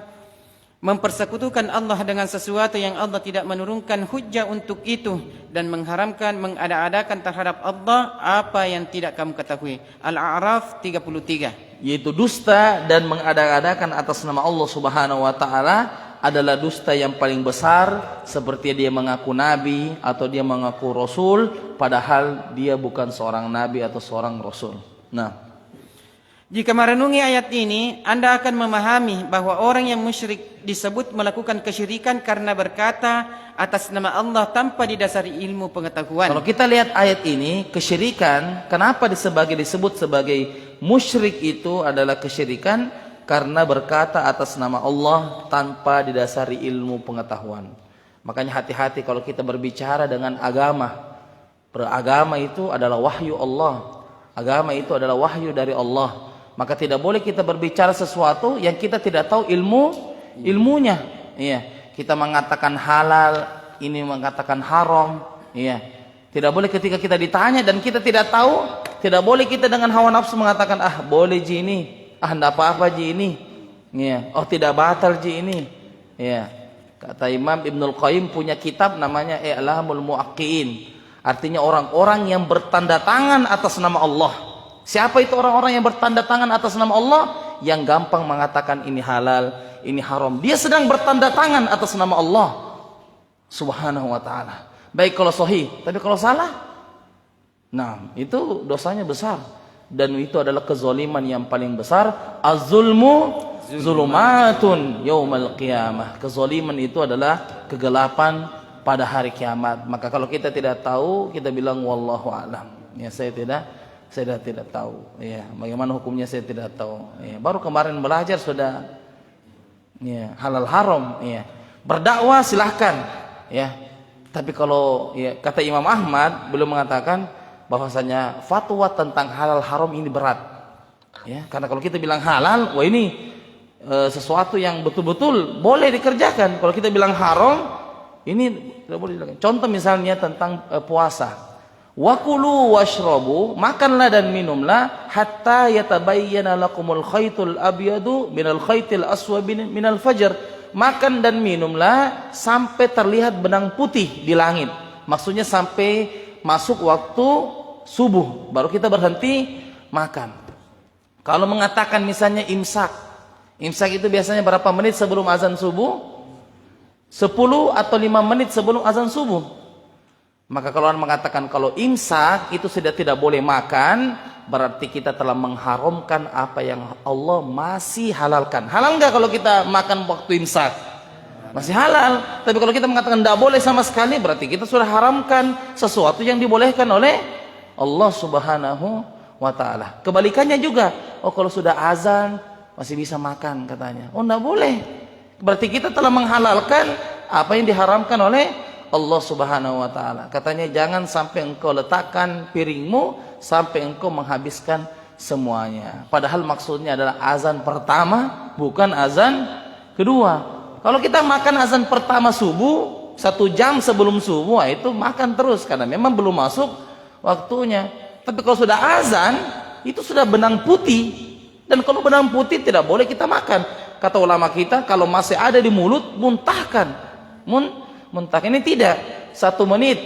mempersekutukan Allah dengan sesuatu yang Allah tidak menurunkan hujjah untuk itu, dan mengharamkan mengada-adakan terhadap Allah apa yang tidak kamu ketahui. Al-A'raf 33. Yaitu dusta dan mengada-adakan atas nama Allah Subhanahu wa taala adalah dusta yang paling besar, seperti dia mengaku nabi atau dia mengaku rasul padahal dia bukan seorang nabi atau seorang rasul. Nah, jika merenungi ayat ini, Anda akan memahami bahwa orang yang musyrik disebut melakukan kesyirikan karena berkata atas nama Allah tanpa didasari ilmu pengetahuan. Kalau kita lihat ayat ini, kesyirikan, kenapa disebut sebagai musyrik itu adalah kesyirikan? Karena berkata atas nama Allah tanpa didasari ilmu pengetahuan. Makanya hati-hati kalau kita berbicara dengan agama. Beragama itu adalah wahyu Allah. Agama itu adalah wahyu dari Allah. Maka tidak boleh kita berbicara sesuatu yang kita tidak tahu ilmunya. Iya, kita mengatakan halal, ini mengatakan haram. Iya, tidak boleh ketika kita ditanya dan kita tidak tahu, tidak boleh kita dengan hawa nafsu mengatakan boleh ji ini, enggak apa-apa ji ini. Iya, oh tidak batal ji ini. Iya, kata Imam Ibnul Qayyim punya kitab namanya I'lamul Muwaqqi'in. Artinya orang-orang yang bertanda tangan atas nama Allah. Siapa itu orang-orang yang bertanda tangan atas nama Allah? Yang gampang mengatakan ini halal, ini haram. Dia sedang bertanda tangan atas nama Allah Subhanahu wa ta'ala. Baik kalau sahih, tapi kalau salah, nah itu dosanya besar. Dan itu adalah kezaliman yang paling besar. Az-zulmu zulumatun yaumal qiyamah. Kezaliman itu adalah kegelapan pada hari kiamat. Maka kalau kita tidak tahu, kita bilang wallahu a'lam. Ya, saya tidak tahu. Ya, bagaimana hukumnya saya tidak tahu. Ya, baru kemarin belajar sudah. Ya, halal haram. Ya, berdakwah silahkan. Ya, tapi kalau kata Imam Ahmad beliau mengatakan bahwasanya fatwa tentang halal haram ini berat. Ya, karena kalau kita bilang halal, wah ini sesuatu yang betul-betul boleh dikerjakan. Kalau kita bilang haram, ini tidak boleh dilakukan. Contoh misalnya tentang puasa. Wa kulu washrabu, makanlah dan minumlah hatta yatabayyana lakumul khaytul abyadu minal khaytil aswadi minal fajr. Makan dan minumlah sampai terlihat benang putih di langit. Maksudnya sampai masuk waktu subuh baru kita berhenti makan. Kalau mengatakan misalnya imsak itu biasanya berapa menit sebelum azan subuh? 10 atau 5 menit sebelum azan subuh. Maka kalau orang mengatakan kalau imsak itu sudah tidak boleh makan, berarti kita telah mengharamkan apa yang Allah masih halalkan. Halal enggak kalau kita makan waktu imsak? Masih halal. Tapi kalau kita mengatakan tidak boleh sama sekali, berarti kita sudah haramkan sesuatu yang dibolehkan oleh Allah Subhanahu wa ta'ala. Kebalikannya juga, oh kalau sudah azan masih bisa makan katanya. Oh enggak boleh. Berarti kita telah menghalalkan apa yang diharamkan oleh Allah Subhanahu wa taala. Katanya jangan sampai engkau letakkan piringmu sampai engkau menghabiskan semuanya. Padahal maksudnya adalah azan pertama, bukan azan kedua. Kalau kita makan azan pertama subuh, 1 jam sebelum subuh, itu makan terus karena memang belum masuk waktunya. Tapi kalau sudah azan, itu sudah benang putih. Dan kalau benang putih tidak boleh kita makan. Kata ulama kita, kalau masih ada di mulut, muntahkan. Muntahkan. Ini tidak. 1 menit.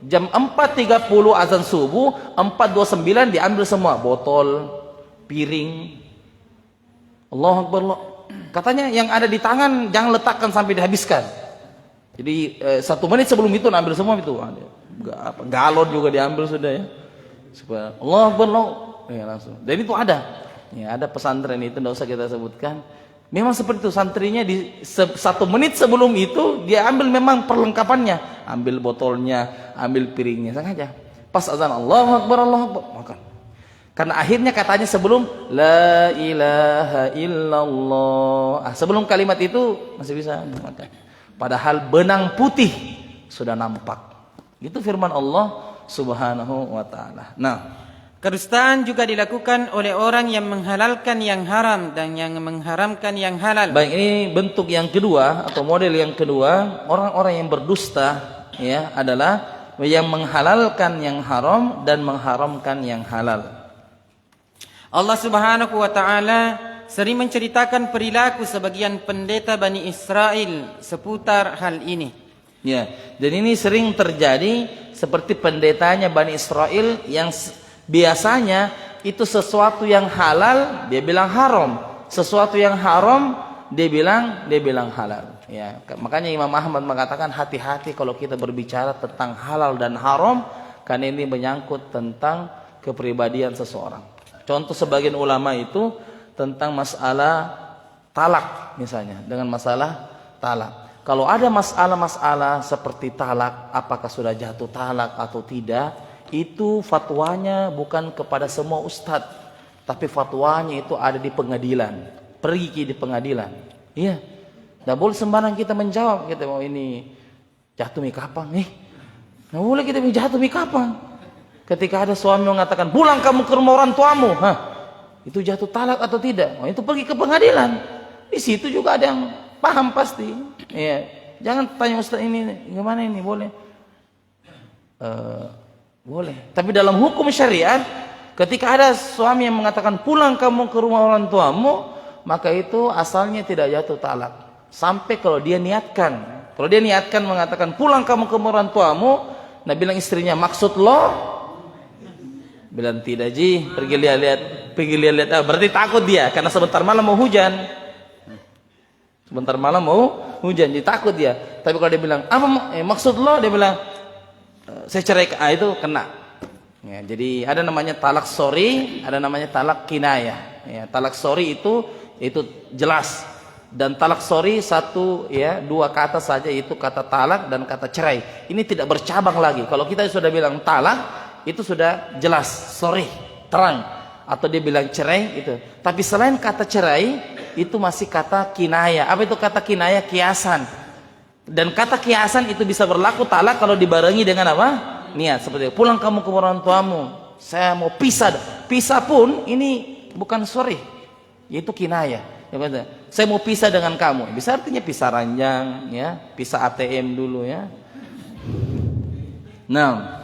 Jam 4.30 azan subuh, 4.29 diambil semua. Botol, piring. Allahu Akbar. Katanya yang ada di tangan jangan letakkan sampai dihabiskan. Jadi 1 menit sebelum itu ambil semua itu. Galon juga diambil sudah ya. Supaya Allah Akbar ya langsung. Dan itu ada. Ya, ada pesantren itu tidak usah kita sebutkan. Memang seperti itu, santrinya di 1 menit sebelum itu dia ambil memang perlengkapannya, ambil botolnya, ambil piringnya sengaja. Pas azan Allahu Akbar makan. Karena akhirnya katanya sebelum la ilaha illallah, sebelum kalimat itu masih bisa makan. Padahal benang putih sudah nampak. Itu firman Allah Subhanahu wa taala. Nah, kedustaan juga dilakukan oleh orang yang menghalalkan yang haram dan yang mengharamkan yang halal. Baik, ini bentuk yang kedua atau model yang kedua, orang-orang yang berdusta ya adalah yang menghalalkan yang haram dan mengharamkan yang halal. Allah Subhanahu wa taala sering menceritakan perilaku sebagian pendeta Bani Israel seputar hal ini. Ya, dan ini sering terjadi seperti pendetanya Bani Israel yang biasanya itu sesuatu yang halal dia bilang haram, sesuatu yang haram dia bilang halal. Ya, makanya Imam Ahmad mengatakan hati-hati kalau kita berbicara tentang halal dan haram karena ini menyangkut tentang kepribadian seseorang. Contoh sebagian ulama itu tentang masalah talak misalnya, dengan masalah talak. Kalau ada masalah-masalah seperti talak, apakah sudah jatuh talak atau tidak, itu fatwanya bukan kepada semua ustadz, tapi fatwanya itu ada di pengadilan. Pergi di pengadilan. Iya. Tidak boleh sembarang kita menjawab. Kita mau ini jatuh mi kapan? Tidak boleh kita jatuh mi kapan? Ketika ada suami mengatakan pulang kamu ke rumah orang tuamu, itu jatuh talak atau tidak? Itu pergi ke pengadilan. Di situ juga ada yang paham pasti. Ya. Jangan tanya ustaz ini gimana ini boleh? Boleh. Tapi dalam hukum syariat, ketika ada suami yang mengatakan pulang kamu ke rumah orang tuamu, maka itu asalnya tidak jatuh talak. Sampai kalau dia niatkan. Kalau dia niatkan mengatakan pulang kamu ke rumah orang tuamu, nah bilang istrinya maksud lo? Bilang tidak ji, pergi lihat-lihat. Berarti takut dia karena sebentar malam mau hujan. Sebentar malam mau hujan, jadi takut dia. Tapi kalau dia bilang apa maksud lo? Dia bilang saya cerai, itu kena. Ya, jadi ada namanya talak sori, ada namanya talak kinayah. Ya, talak sori itu jelas, dan talak sori 2 kata saja, itu kata talak dan kata cerai. Ini tidak bercabang lagi. Kalau kita sudah bilang talak, itu sudah jelas, sori, terang. Atau dia bilang cerai itu. Tapi selain kata cerai, itu masih kata kinayah. Apa itu kata kinayah? Kiasan. Dan kata kiasan itu bisa berlaku talak kalau dibarengi dengan apa? Niat. Seperti pulang kamu ke orang tuamu, saya mau pisah. Pisah pun ini bukan sorry, yaitu kinayah. Saya mau pisah dengan kamu. Bisa artinya pisah ranjang, ya, pisah ATM dulu ya. Nah,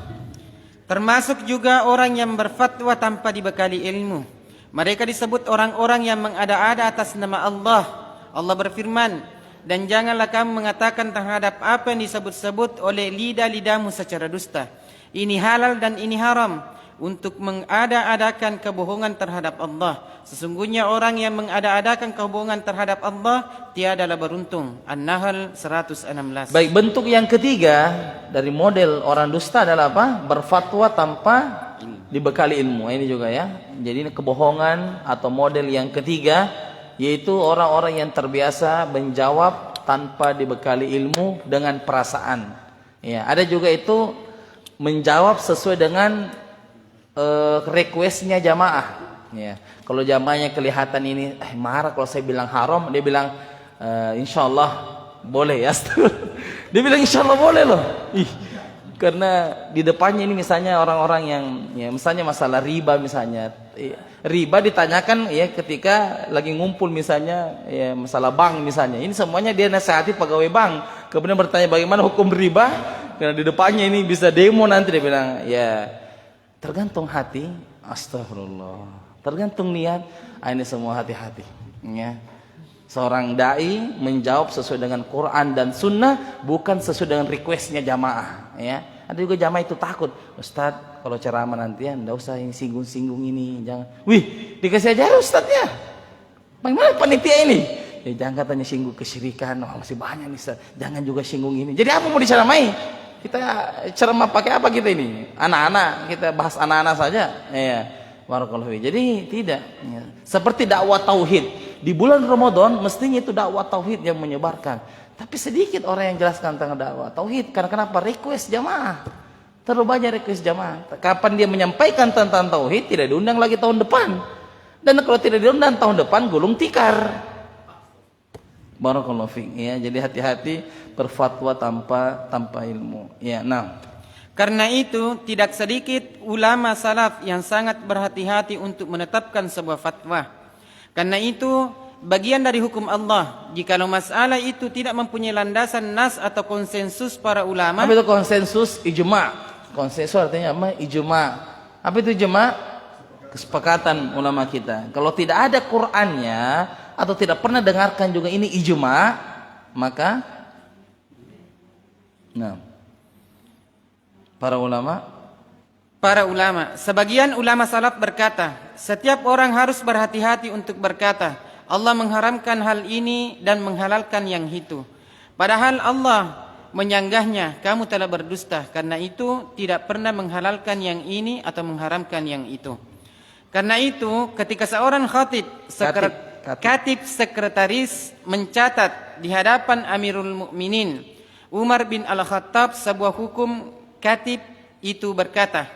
termasuk juga orang yang berfatwa tanpa dibekali ilmu. Mereka disebut orang-orang yang mengada-ada atas nama Allah. Allah berfirman, dan janganlah kamu mengatakan terhadap apa yang disebut-sebut oleh lidah-lidahmu secara dusta. Ini halal dan ini haram, untuk mengada-adakan kebohongan terhadap Allah. Sesungguhnya orang yang mengada-adakan kebohongan terhadap Allah tiadalah beruntung. An-Nahl 116. Baik, bentuk yang ketiga dari model orang dusta adalah apa? Berfatwa tanpa dibekali ilmu. Ini juga ya. Jadi ini kebohongan atau model yang ketiga, yaitu orang-orang yang terbiasa menjawab tanpa dibekali ilmu dengan perasaan. Ya, ada juga itu menjawab sesuai dengan requestnya jamaah. Ya. Kalau jamaahnya kelihatan ini marah kalau saya bilang haram, dia bilang insya Allah boleh ya. Dia bilang insya Allah boleh loh. Karena di depannya ini misalnya orang-orang yang ya misalnya masalah riba misalnya. Riba ditanyakan ya ketika lagi ngumpul misalnya ya masalah bank misalnya. Ini semuanya dia nasihati pegawai bank. Kemudian bertanya bagaimana hukum riba? Karena di depannya ini bisa demo nanti dia bilang ya tergantung hati. Astagfirullah. Tergantung niat. Ini semua hati-hati. Ya. Seorang dai menjawab sesuai dengan Quran dan Sunnah, bukan sesuai dengan requestnya jamaah. Ya, ada juga jamaah itu takut, Ustadz kalau ceramah nanti ya, nggak usah ini singgung-singgung ini, jangan. Wih, dikasih ajar Ustadznya. Bagaimana panitia ini? Ya jangan katanya singgung kesyirikan, masih banyak nih Ustadz. Jangan juga singgung ini. Jadi apa mau diceramai? Kita ceramah pakai apa kita ini? Anak-anak, kita bahas anak-anak saja. Ya. Barakallahu fiik. Jadi tidak ya. Seperti dakwah tauhid di bulan Ramadan mestinya itu dakwah tauhid yang menyebarkan. Tapi sedikit orang yang jelaskan tentang dakwah tauhid. Karena kenapa? Request jamaah. Terlalu banyak request jamaah. Kapan dia menyampaikan tentang tauhid tidak diundang lagi tahun depan. Dan kalau tidak diundang tahun depan gulung tikar. Barakallahu fiik ya. Jadi hati-hati berfatwa tanpa ilmu. Ya, nah. Karena itu tidak sedikit ulama salaf yang sangat berhati-hati untuk menetapkan sebuah fatwa. Karena itu bagian dari hukum Allah. Jikalau masalah itu tidak mempunyai landasan nas atau konsensus para ulama. Apa itu konsensus? Ijma'. Konsensus artinya apa? Ijma'. Apa itu ijma'? Kesepakatan ulama kita. Kalau tidak ada Qur'annya atau tidak pernah dengarkan juga ini ijma', maka para ulama, sebagian ulama salaf berkata, setiap orang harus berhati-hati untuk berkata, Allah mengharamkan hal ini dan menghalalkan yang itu. Padahal Allah menyanggahnya, kamu telah berdusta. Karena itu tidak pernah menghalalkan yang ini atau mengharamkan yang itu. Karena itu ketika seorang katib sekretaris mencatat di hadapan Amirul Mukminin Umar bin Al-Khattab sebuah hukum, katib itu berkata,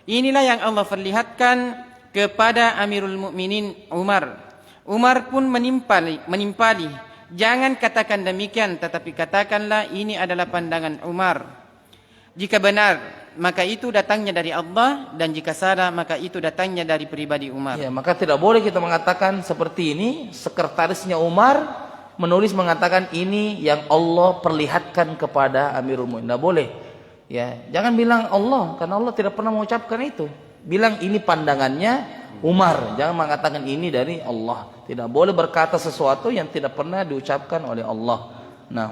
inilah yang Allah perlihatkan kepada Amirul Mukminin Umar. Umar pun menimpali, jangan katakan demikian, tetapi katakanlah ini adalah pandangan Umar. Jika benar, maka itu datangnya dari Allah, dan jika salah, maka itu datangnya dari pribadi Umar. Ya, maka tidak boleh kita mengatakan seperti ini. Sekretarisnya Umar menulis mengatakan ini yang Allah perlihatkan kepada Amirul Mukminin. Tidak boleh. Ya, jangan bilang Allah, karena Allah tidak pernah mengucapkan itu. Bilang ini pandangannya Umar, jangan mengatakan ini dari Allah. Tidak boleh berkata sesuatu yang tidak pernah diucapkan oleh Allah. Nah,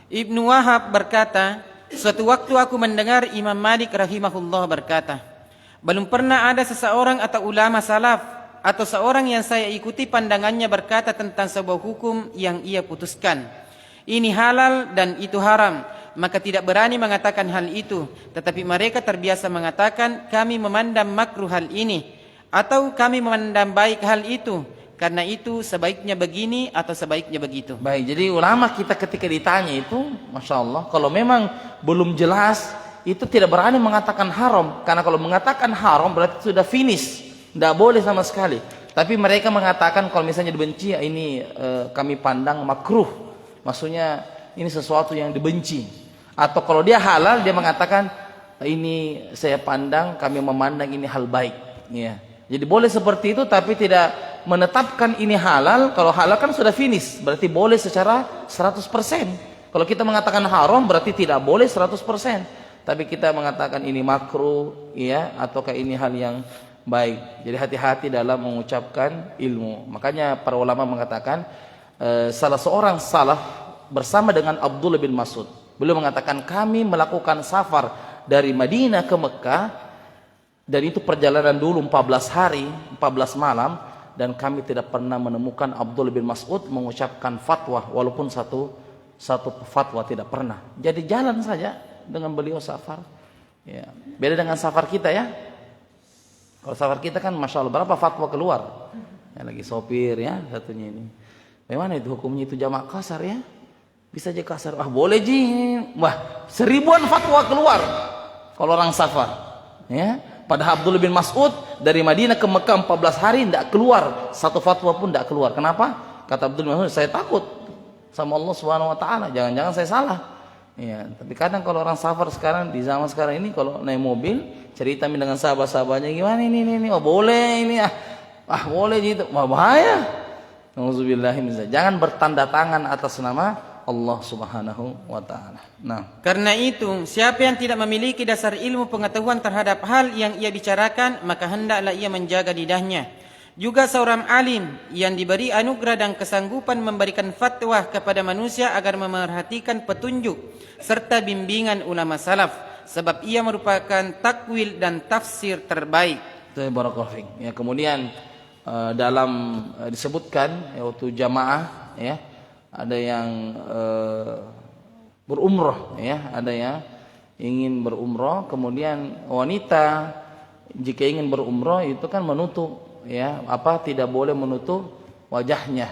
Ibnu Wahab berkata, suatu waktu aku mendengar Imam Malik rahimahullah berkata, belum pernah ada seseorang atau ulama salaf atau seorang yang saya ikuti pandangannya berkata tentang sebuah hukum yang ia putuskan, ini halal dan itu haram, maka tidak berani mengatakan hal itu. Tetapi mereka terbiasa mengatakan, kami memandang makruh hal ini, atau kami memandang baik hal itu. Karena itu sebaiknya begini atau sebaiknya begitu. Baik, jadi ulama kita ketika ditanya itu, Masya Allah, kalau memang belum jelas, itu tidak berani mengatakan haram. Karena kalau mengatakan haram berarti sudah finish, tidak boleh sama sekali. Tapi mereka mengatakan kalau misalnya dibenci, ya ini kami pandang makruh. Maksudnya ini sesuatu yang dibenci. Atau kalau dia halal, dia mengatakan ini saya pandang, kami memandang ini hal baik. Ya. Jadi boleh seperti itu, tapi tidak menetapkan ini halal. Kalau halal kan sudah finish, berarti boleh secara 100%. Kalau kita mengatakan haram, berarti tidak boleh 100%. Tapi kita mengatakan ini makruh, ya, ataukah ini hal yang baik. Jadi hati-hati dalam mengucapkan ilmu. Makanya para ulama mengatakan salah seorang salaf bersama dengan Abdullah bin Mas'ud. Beliau mengatakan kami melakukan safar dari Madinah ke Mekah, dan itu perjalanan dulu 14 hari, 14 malam, dan kami tidak pernah menemukan Abdullah bin Mas'ud mengucapkan fatwa, walaupun satu fatwa tidak pernah. Jadi jalan saja dengan beliau safar. Ya. Beda dengan safar kita ya. Kalau safar kita kan Masya Allah berapa fatwa keluar. Ya, lagi sopir ya satunya ini. Bagaimana itu hukumnya itu jamak kasar ya? Bisa aja kasar. Wah boleh ji. Wah 1000-an fatwa keluar kalau orang safar. Ya. Padahal Abdullah bin Mas'ud dari Madinah ke Mekah 14 hari tidak keluar, satu fatwa pun tidak keluar. Kenapa? Kata Abdullah bin Mas'ud, saya takut sama Allah Subhanahu wa taala, jangan-jangan saya salah. Ya, tapi kadang kalau orang safar sekarang di zaman sekarang ini kalau naik mobil cerita dengan sahabat-sahabatnya gimana ini, oh boleh ini boleh gitu, bahaya. Nauzubillahi. Jangan bertanda tangan atas nama Allah Subhanahu wa taala. Nah, karena itu, siapa yang tidak memiliki dasar ilmu pengetahuan terhadap hal yang ia bicarakan, maka hendaklah ia menjaga lidahnya. Juga seorang alim yang diberi anugerah dan kesanggupan memberikan fatwa kepada manusia agar memerhatikan petunjuk serta bimbingan ulama salaf, sebab ia merupakan takwil dan tafsir terbaik. Barakallahu fiik. Ya, kemudian dalam disebutkan waktu jamaah ya, ada yang berumrah ya, ada yang ingin berumrah, kemudian wanita jika ingin berumrah itu kan menutup ya, tidak boleh menutup wajahnya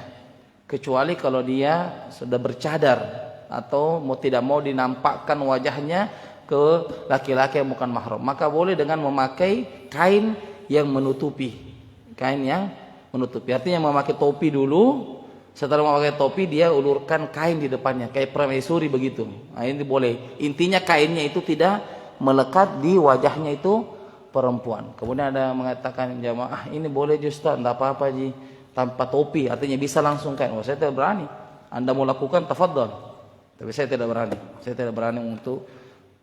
kecuali kalau dia sudah bercadar atau tidak mau dinampakkan wajahnya ke laki-laki yang bukan mahram, maka boleh dengan memakai kain yang menutupi. Kain yang menutupi artinya memakai topi dulu. Setelah memakai topi dia ulurkan kain di depannya kayak permaisuri begitu. Nah, ini boleh. Intinya kainnya itu tidak melekat di wajahnya itu perempuan. Kemudian ada yang mengatakan jamaah ini boleh Ustaz, enggak apa-apa Ji, tanpa topi, artinya bisa langsung kain. Saya tidak berani. Anda mau lakukan tafadhol. Tapi saya tidak berani. Saya tidak berani untuk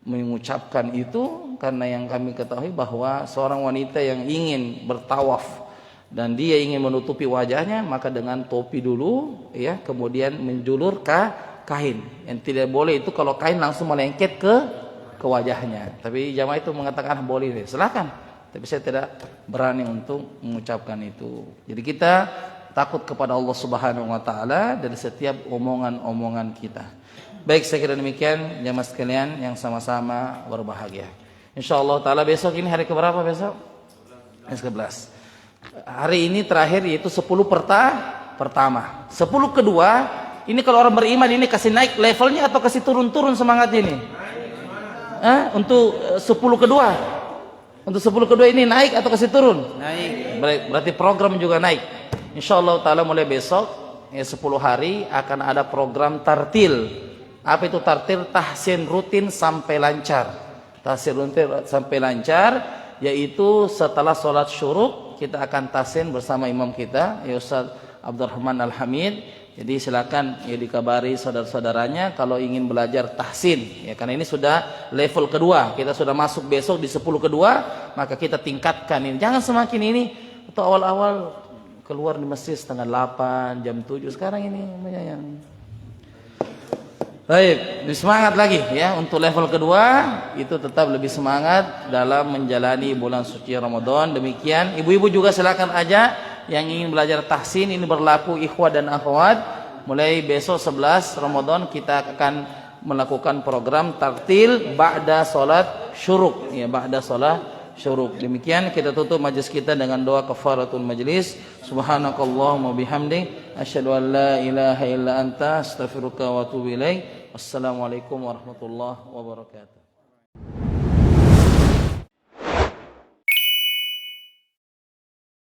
mengucapkan itu karena yang kami ketahui bahwa seorang wanita yang ingin bertawaf dan dia ingin menutupi wajahnya, maka dengan topi dulu ya, kemudian menjulur ke kain. Yang tidak boleh itu kalau kain langsung melengket ke wajahnya. Tapi jamaah itu mengatakan boleh, silakan. Tapi saya tidak berani untuk mengucapkan itu. Jadi kita takut kepada Allah Subhanahu wa taala dari setiap omongan-omongan kita. Baik, saya kira demikian jamaah sekalian yang sama-sama berbahagia. Insyaallah taala besok ini hari keberapa besok? Hari ke-11. Hari ini terakhir yaitu 10 pertama. 10 kedua, ini kalau orang beriman ini kasih naik levelnya atau kasih turun-turun semangat ini? Untuk 10 kedua. Untuk 10 kedua ini naik atau kasih turun? Naik. Berarti program juga naik. Insyaallah taala mulai besok ya 10 hari akan ada program tartil. Apa itu tartil? Tahsin rutin sampai lancar. Tahsin rutin sampai lancar yaitu setelah sholat syuruk kita akan tahsin bersama imam kita ya Ustaz Abdurrahman Al-Hamid. Jadi silakan ya dikabari saudara-saudaranya kalau ingin belajar tahsin ya, karena ini sudah level kedua, kita sudah masuk besok di 10 kedua, maka kita tingkatkan ini. Jangan semakin ini atau awal-awal keluar di masjid setengah 8 jam 7, sekarang ini yang baik, semangat lagi ya untuk level kedua, itu tetap lebih semangat dalam menjalani bulan suci Ramadan. Demikian, ibu-ibu juga silakan aja yang ingin belajar tahsin, ini berlaku ikhwah dan akhwat. Mulai besok 11 Ramadan kita akan melakukan program tartil ba'da salat syuruk ya, ba'da salat syuruk. Demikian kita tutup majlis kita dengan doa kafaratul majlis. Subhanakallahumma bihamdik asyhadu an la ilaha illa anta astaghfiruka wa atubu ilaik. Wassalamualaikum warahmatullahi wabarakatuh.